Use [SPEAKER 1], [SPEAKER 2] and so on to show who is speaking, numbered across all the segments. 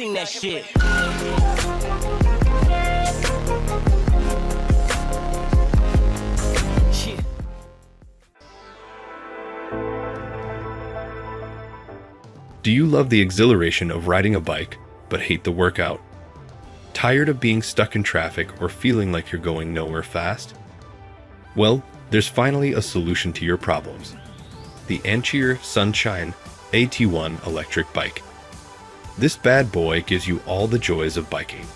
[SPEAKER 1] sing that shit. Shit.
[SPEAKER 2] Do you love the exhilaration of riding a bike, but hate the workout? Tired of being stuck in traffic or feeling like you're going nowhere fast? Well, there's finally a solution to your problems. The ANCHEER Sunshine AT1 electric bike. This bad boy gives you all the joys of biking.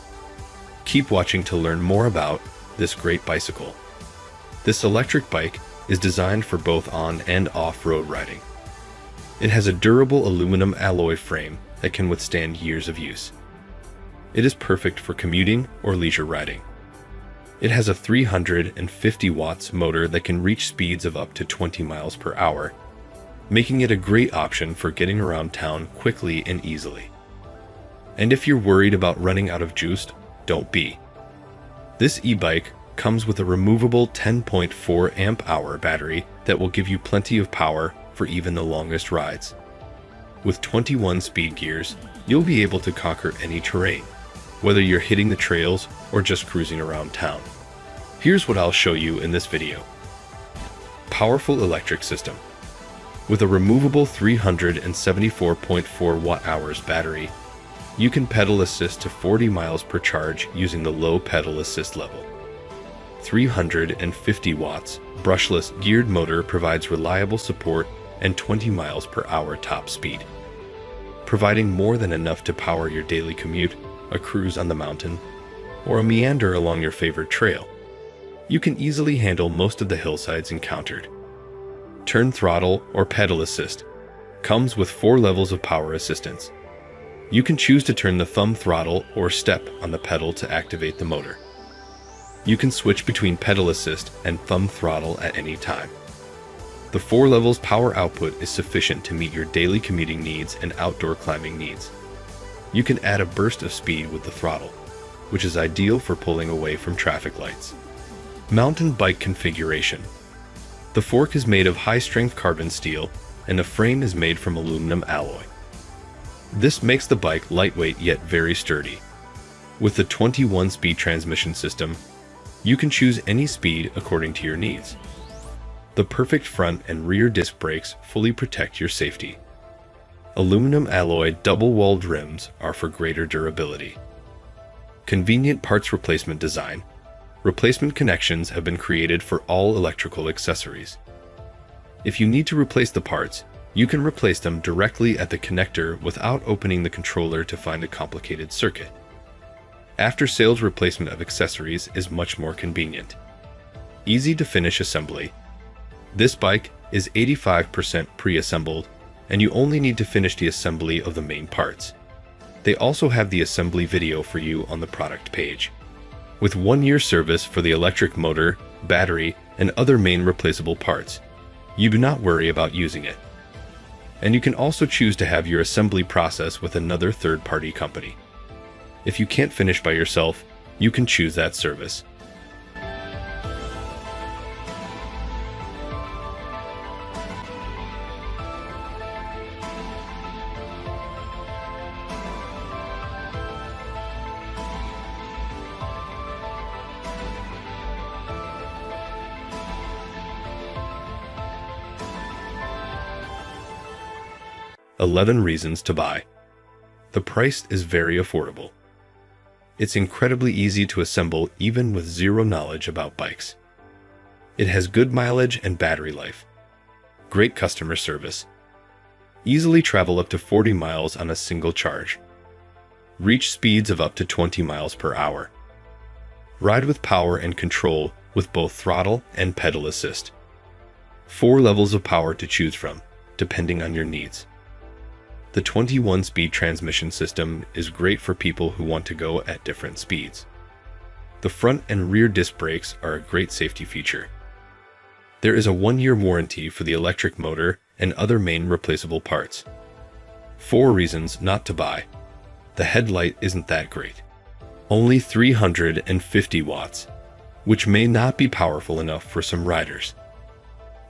[SPEAKER 2] Keep watching to learn more about this great bicycle. This electric bike is designed for both on and off-road riding. It has a durable aluminum alloy frame that can withstand years of use. It is perfect for commuting or leisure riding. It has a 350 watts motor that can reach speeds of up to 20 miles per hour, making it a great option for getting around town quickly and easily. And if you're worried about running out of juice, don't be. This e-bike comes with a removable 10.4 amp-hour battery that will give you plenty of power for even the longest rides. With 21 speed gears, you'll be able to conquer any terrain, whether you're hitting the trails or just cruising around town. Here's what I'll show you in this video. Powerful electric system. With a removable 374.4 watt-hours battery, you can pedal assist to 40 miles per charge using the low pedal assist level. 350 watts brushless geared motor provides reliable support and 20 miles per hour top speed, providing more than enough to power your daily commute, a cruise on the mountain, or a meander along your favorite trail. You can easily handle most of the hillsides encountered. Turn throttle or pedal assist comes with 4 levels of power assistance. You can choose to turn the thumb throttle or step on the pedal to activate the motor. You can switch between pedal assist and thumb throttle at any time. The 4 levels power output is sufficient to meet your daily commuting needs and outdoor climbing needs. You can add a burst of speed with the throttle, which is ideal for pulling away from traffic lights. Mountain bike configuration. The fork is made of high-strength carbon steel, and the frame is made from aluminum alloy. This makes the bike lightweight yet very sturdy. With the 21-speed transmission system, you can choose any speed according to your needs. The perfect front and rear disc brakes fully protect your safety. Aluminum alloy double-walled rims are for greater durability. Convenient parts replacement design. Replacement connections have been created for all electrical accessories. If you need to replace the parts, you can replace them directly at the connector without opening the controller to find a complicated circuit. After-sales replacement of accessories is much more convenient. Easy to finish assembly. This bike is 85% pre-assembled, and you only need to finish the assembly of the main parts. They also have the assembly video for you on the product page. With 1-year service for the electric motor, battery, and other main replaceable parts, you do not worry about using it. And you can also choose to have your assembly process with another third-party company. If you can't finish by yourself, you can choose that service. "11 reasons to buy." The price is very affordable. It's incredibly easy to assemble even with zero knowledge about bikes. It has good mileage and battery life. Great customer service. Easily travel up to 40 miles on a single charge. Reach speeds of up to 20 miles per hour. Ride with power and control with both throttle and pedal assist. 4 levels of power to choose from, depending on your needs. The 21-speed transmission system is great for people who want to go at different speeds. The front and rear disc brakes are a great safety feature. There is a 1-year warranty for the electric motor and other main replaceable parts. 4 reasons not to buy. The headlight isn't that great. Only 350 watts, which may not be powerful enough for some riders.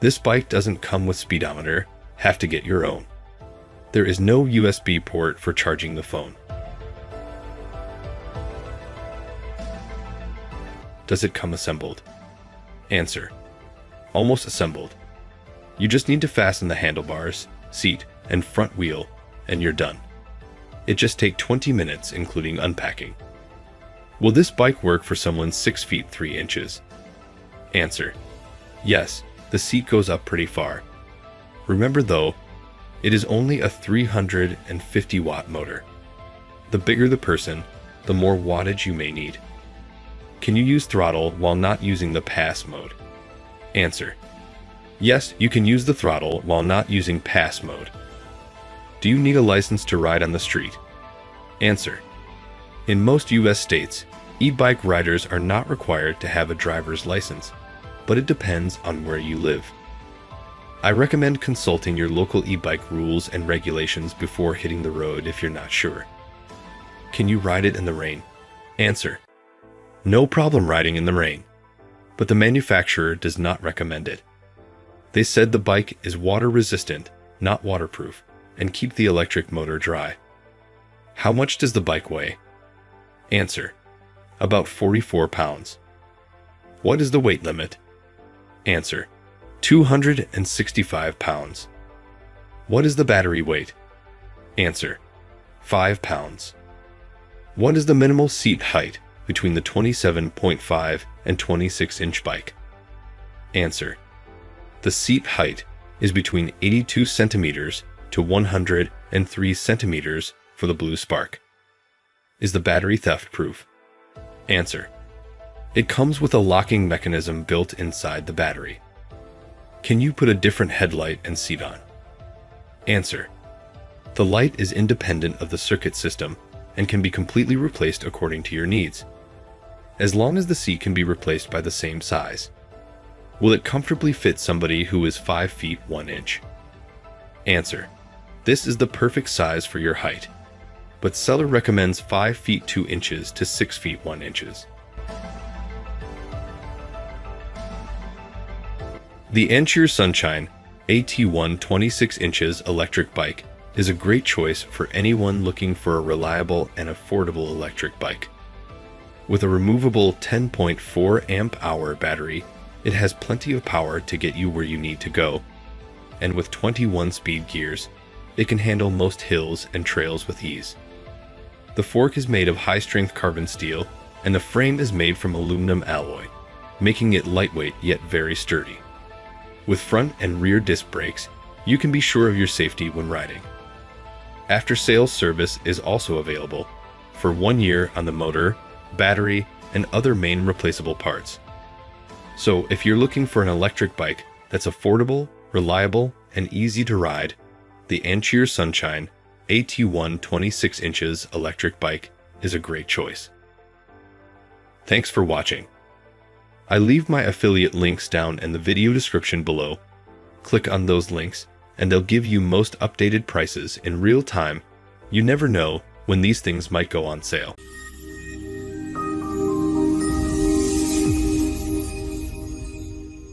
[SPEAKER 2] This bike doesn't come with speedometer, have to get your own. There is no USB port for charging the phone. Does it come assembled? Answer: almost assembled. You just need to fasten the handlebars, seat, and front wheel, and you're done. It just takes 20 minutes including unpacking. Will this bike work for someone 6 feet 3 inches? Answer: yes, the seat goes up pretty far. Remember though, it is only a 350 watt motor. The bigger the person, the more wattage you may need. Can you use throttle while not using the pass mode? Answer: yes, you can use the throttle while not using pass mode. Do you need a license to ride on the street? Answer: in most US states, e-bike riders are not required to have a driver's license, but it depends on where you live. I recommend consulting your local e-bike rules and regulations before hitting the road if you're not sure. Can you ride it in the rain? Answer: no problem riding in the rain, but the manufacturer does not recommend it. They said the bike is water resistant, not waterproof, and keep the electric motor dry. How much does the bike weigh? Answer: about 44 pounds. What is the weight limit? Answer: 265 pounds. What is the battery weight? Answer: 5 pounds. What is the minimal seat height between the 27.5 and 26-inch bike? Answer: the seat height is between 82 centimeters to 103 centimeters for the Blue Spark. Is the battery theft-proof? Answer: it comes with a locking mechanism built inside the battery. Can you put a different headlight and seat on? Answer: the light is independent of the circuit system and can be completely replaced according to your needs, as long as the seat can be replaced by the same size. Will it comfortably fit somebody who is 5 feet 1 inch? Answer: this is the perfect size for your height, but seller recommends 5 feet 2 inches to 6 feet 1 inches. The ANCHEER Sunshine AT1 26 inches electric bike is a great choice for anyone looking for a reliable and affordable electric bike. With a removable 10.4 amp-hour battery, it has plenty of power to get you where you need to go, and with 21 speed gears, it can handle most hills and trails with ease. The fork is made of high-strength carbon steel, and the frame is made from aluminum alloy, making it lightweight yet very sturdy. With front and rear disc brakes, you can be sure of your safety when riding. After-sales service is also available for 1 year on the motor, battery, and other main replaceable parts. So if you're looking for an electric bike that's affordable, reliable, and easy to ride, the ANCHEER Sunshine AT1 26 inches electric bike is a great choice. Thanks for watching. I leave my affiliate links down in the video description below. Click on those links and they'll give you most updated prices in real time. You never know when these things might go on sale.